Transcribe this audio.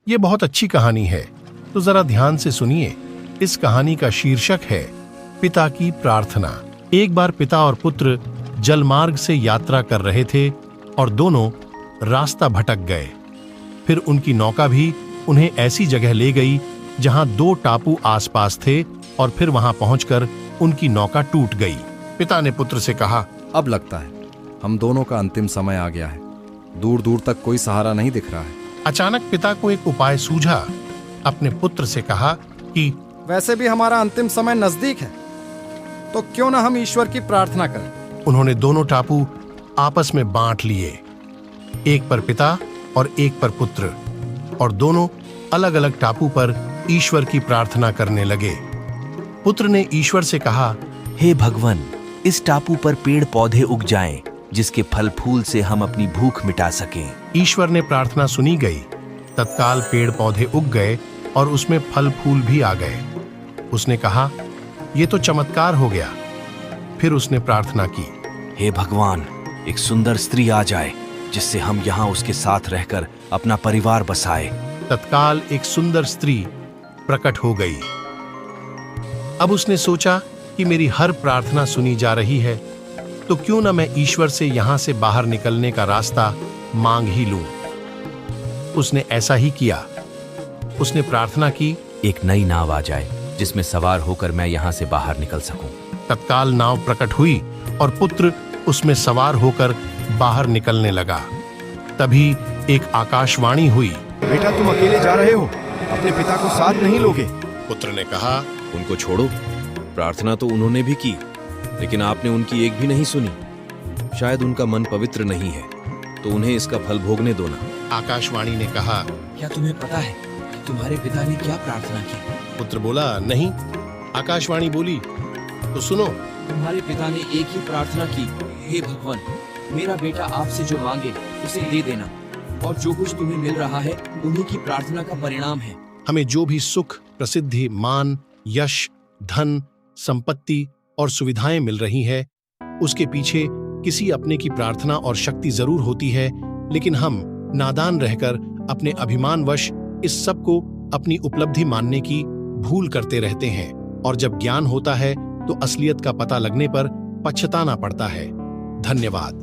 ये बहुत अच्छी कहानी है, तो जरा ध्यान से सुनिए। इस कहानी का शीर्षक है पिता की प्रार्थना। एक बार पिता और पुत्र जलमार्ग से यात्रा कर रहे थे और दोनों रास्ता भटक गए। फिर उनकी नौका भी उन्हें ऐसी जगह ले गई जहां 2 टापू आसपास थे और फिर वहां पहुंचकर उनकी नौका टूट गई। पिता ने पुत्र से कहा, अब लगता है हम दोनों का अंतिम समय आ गया है। दूर दूर तक कोई सहारा नहीं दिख रहा है। अचानक पिता को एक उपाय सूझा। अपने पुत्र से कहा कि वैसे भी हमारा अंतिम समय नजदीक है, तो क्यों ना हम ईश्वर की प्रार्थना करें। उन्होंने दोनों टापू आपस में बांट लिए, एक पर पिता और एक पर पुत्र, और दोनों अलग अलग टापू पर ईश्वर की प्रार्थना करने लगे। पुत्र ने ईश्वर से कहा, हे भगवान, इस टापू पर पेड़ पौधे उग जाएं, जिसके फल फूल से हम अपनी भूख मिटा सकें। ईश्वर ने प्रार्थना सुनी गई। तत्काल पेड़ पौधे उग गए और उसमें फल फूल भी आ गए। उसने कहा, यह तो चमत्कार हो गया। फिर उसने प्रार्थना की, हे भगवान, एक सुंदर स्त्री आ जाए जिससे हम यहाँ उसके साथ रहकर अपना परिवार बसाए। तत्काल एक सुंदर स्त्री प्रकट हो गई। अब उसने सोचा कि मेरी हर प्रार्थना सुनी जा रही है, तो क्यों न मैं ईश्वर से यहां से बाहर निकलने का रास्ता मांग ही लूं। उसने ऐसा ही किया। उसने प्रार्थना की, एक नई नाव आ जाए जिसमें सवार होकर मैं यहाँ से बाहर निकल सकूं। तत्काल नाव प्रकट हुई और पुत्र उसमें सवार होकर बाहर निकलने लगा। तभी एक आकाशवाणी हुई, बेटा तुम अकेले जा रहे हो, अपने पिता को साथ नहीं लोगे। पुत्र ने कहा, उनको छोड़ो, प्रार्थना तो उन्होंने भी की, लेकिन आपने उनकी एक भी नहीं सुनी। शायद उनका मन पवित्र नहीं है, तो उन्हें इसका फल भोगने दो ना। आकाशवाणी ने कहा, क्या तुम्हें पता है तुम्हारे पिता ने क्या प्रार्थना की? पुत्र बोला, नहीं। आकाशवाणी बोली, तो सुनो। तुम्हारे पिता ने एक ही प्रार्थना की, हे भगवान, मेरा बेटा आपसे जो मांगे उसे दे देना, और जो कुछ तुम्हें मिल रहा है उन्हीं की प्रार्थना का परिणाम है। हमें जो भी सुख, प्रसिद्धि, मान, यश, धन, संपत्ति और सुविधाएं मिल रही है, उसके पीछे किसी अपने की प्रार्थना और शक्ति जरूर होती है, लेकिन हम नादान रहकर अपने अभिमानवश इस सब को अपनी उपलब्धि मानने की भूल करते रहते हैं, और जब ज्ञान होता है तो असलियत का पता लगने पर पछताना पड़ता है। धन्यवाद।